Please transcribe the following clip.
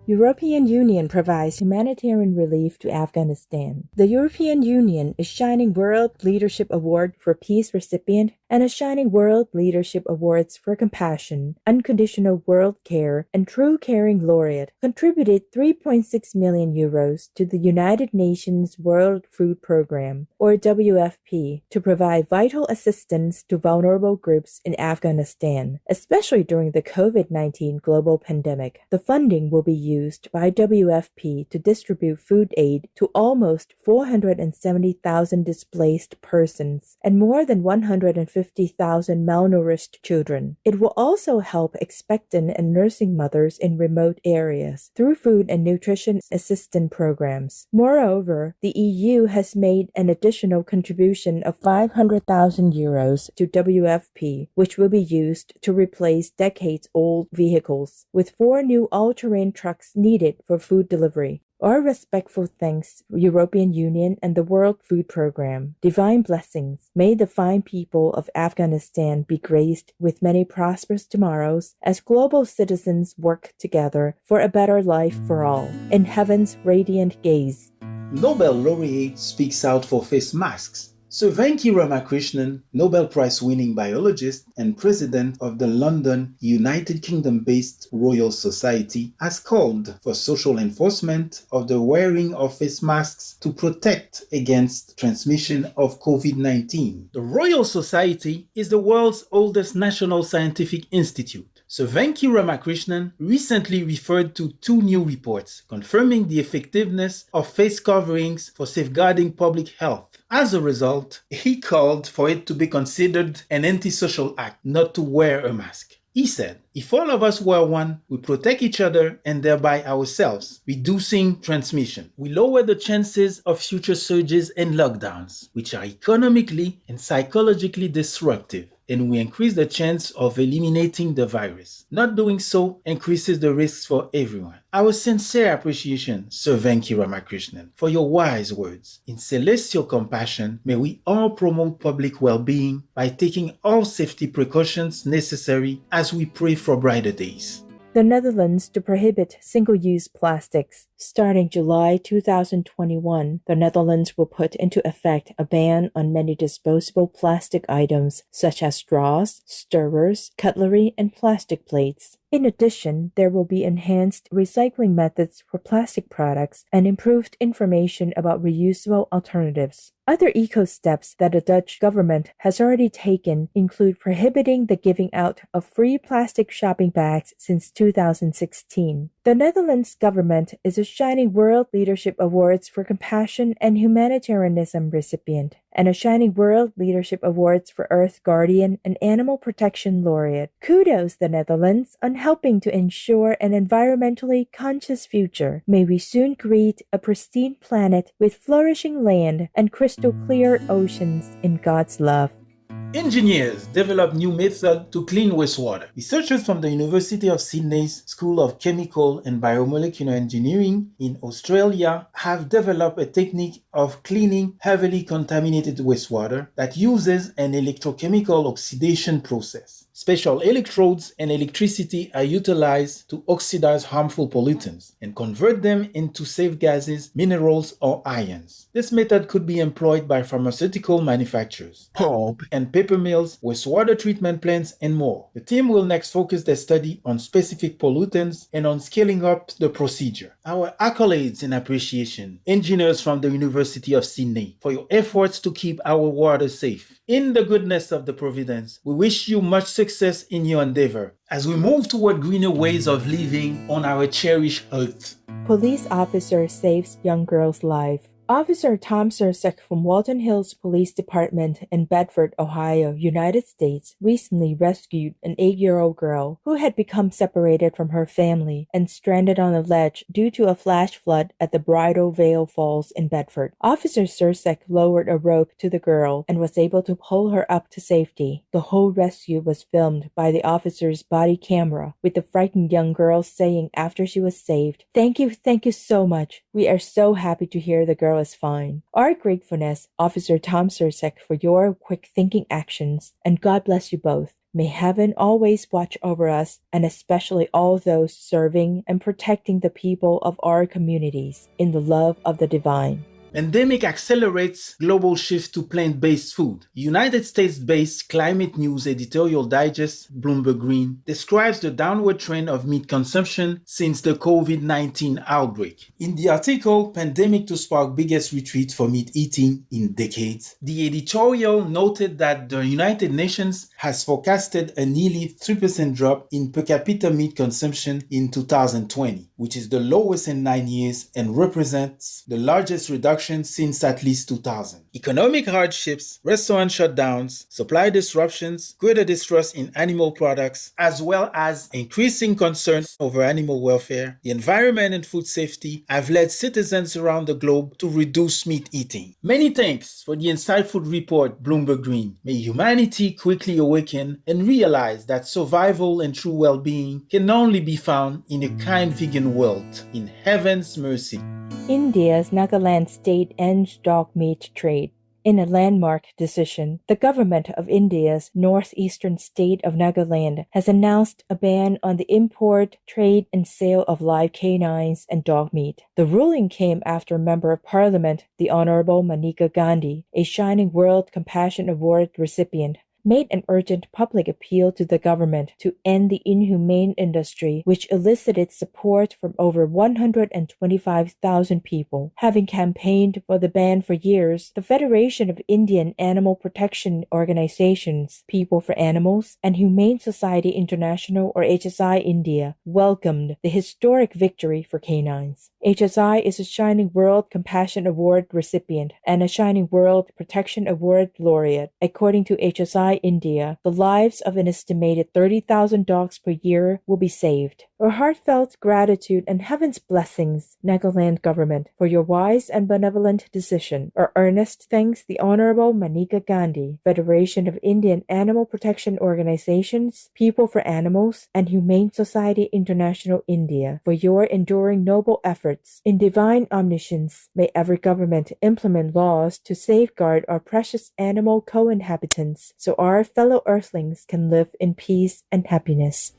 European Union provides humanitarian relief to Afghanistan. The European Union is Shining World Leadership Award for Peace recipient and a Shining World Leadership Awards for Compassion, Unconditional World Care, and True Caring laureate, contributed 3.6 million euros to the United Nations World Food Programme, or WFP, to provide vital assistance to vulnerable groups in Afghanistan, especially during the COVID-19 global pandemic. The funding will be used by WFP to distribute food aid to almost 470,000 displaced persons and more than 150,000 malnourished children. It will also help expectant and nursing mothers in remote areas through food and nutrition assistance programs. Moreover, the EU has made an additional contribution of 500,000 euros to WFP, which will be used to replace decades-old vehicles with 4 new all-terrain trucks needed for food delivery. Our respectful thanks, European Union and the World Food Programme. Divine blessings. May the fine people of Afghanistan be graced with many prosperous tomorrows as global citizens work together for a better life for all. In heaven's radiant gaze. Nobel laureate speaks out for face masks. Sir Venki Ramakrishnan, Nobel Prize-winning biologist and president of the London, United Kingdom-based Royal Society, has called for social enforcement of the wearing of face masks to protect against transmission of COVID-19. The Royal Society is the world's oldest national scientific institute. Sir Venki Ramakrishnan recently referred to 2 new reports confirming the effectiveness of face coverings for safeguarding public health. As a result, he called for it to be considered an antisocial act not to wear a mask. He said, if all of us wear one, we protect each other and thereby ourselves, reducing transmission. We lower the chances of future surges and lockdowns, which are economically and psychologically disruptive, and we increase the chance of eliminating the virus. Not doing so increases the risks for everyone. Our sincere appreciation, Sir Venki Ramakrishnan, for your wise words. In celestial compassion, may we all promote public well-being by taking all safety precautions necessary as we pray for brighter days. The Netherlands to prohibit single-use plastics. Starting July 2021, the Netherlands will put into effect a ban on many disposable plastic items such as straws, stirrers, cutlery, and plastic plates. In addition, there will be enhanced recycling methods for plastic products and improved information about reusable alternatives. Other eco-steps that the Dutch government has already taken include prohibiting the giving out of free plastic shopping bags since 2016. The Netherlands government is a Shining World Leadership Awards for Compassion and Humanitarianism recipient, and a Shining World Leadership Awards for Earth Guardian and Animal Protection laureate. Kudos the Netherlands on helping to ensure an environmentally conscious future. May we soon create a pristine planet with flourishing land and crystal clear oceans in God's love. Engineers develop new method to clean wastewater. Researchers from the University of Sydney's School of Chemical and Biomolecular Engineering in Australia have developed a technique of cleaning heavily contaminated wastewater that uses an electrochemical oxidation process. Special electrodes and electricity are utilized to oxidize harmful pollutants and convert them into safe gases, minerals, or ions. This method could be employed by pharmaceutical manufacturers, pulp and paper mills, wastewater treatment plants, and more. The team will next focus their study on specific pollutants and on scaling up the procedure. Our accolades and appreciation, engineers from the University of Sydney, for your efforts to keep our water safe. In the goodness of the providence, we wish you much success in your endeavor as we move toward greener ways of living on our cherished earth. Police officer saves young girl's life. Officer Tom Sursek from Walton Hills Police Department in Bedford, Ohio, United States, recently rescued an 8-year-old girl who had become separated from her family and stranded on a ledge due to a flash flood at the Bridal Veil Falls in Bedford. Officer Sursek lowered a rope to the girl and was able to pull her up to safety. The whole rescue was filmed by the officer's body camera, with the frightened young girl saying after she was saved, thank you so much. We are so happy to hear the girl is fine. Our gratefulness, Officer Tom Sursek, for your quick thinking actions, and God bless you both. May heaven always watch over us, and especially all those serving and protecting the people of our communities in the love of the divine. Pandemic accelerates global shift to plant-based food. United States-based Climate News editorial digest, Bloomberg Green, describes the downward trend of meat consumption since the COVID-19 outbreak. In the article, Pandemic to Spark Biggest Retreat for Meat Eating in Decades, the editorial noted that the United Nations has forecasted a nearly 3% drop in per capita meat consumption in 2020, which is the lowest in 9 years and represents the largest reduction since at least 2000. Economic hardships, restaurant shutdowns, supply disruptions, greater distrust in animal products, as well as increasing concerns over animal welfare, the environment and food safety have led citizens around the globe to reduce meat eating. Many thanks for the insightful report, Bloomberg Green. May humanity quickly awaken and realize that survival and true well-being can only be found in a kind vegan world, in heaven's mercy. India's Nagaland State ends dog meat trade. In a landmark decision, the government of India's northeastern state of Nagaland has announced a ban on the import, trade, and sale of live canines and dog meat. The ruling came after Member of Parliament, the Honorable Maneka Gandhi, a Shining World Compassion Award recipient, made an urgent public appeal to the government to end the inhumane industry, which elicited support from over 125,000 people. Having campaigned for the ban for years, the Federation of Indian Animal Protection Organizations, People for Animals, and Humane Society International, or HSI India, welcomed the historic victory for canines. HSI is a Shining World Compassion Award recipient and a Shining World Protection Award laureate. According to HSI India, the lives of an estimated 30,000 dogs per year will be saved. Our heartfelt gratitude and heaven's blessings, Nagaland government, for your wise and benevolent decision. Our earnest thanks the Honorable Maneka Gandhi, Federation of Indian Animal Protection Organizations, People for Animals, and Humane Society International India for your enduring noble efforts. In divine omniscience, may every government implement laws to safeguard our precious animal co-inhabitants so our fellow earthlings can live in peace and happiness.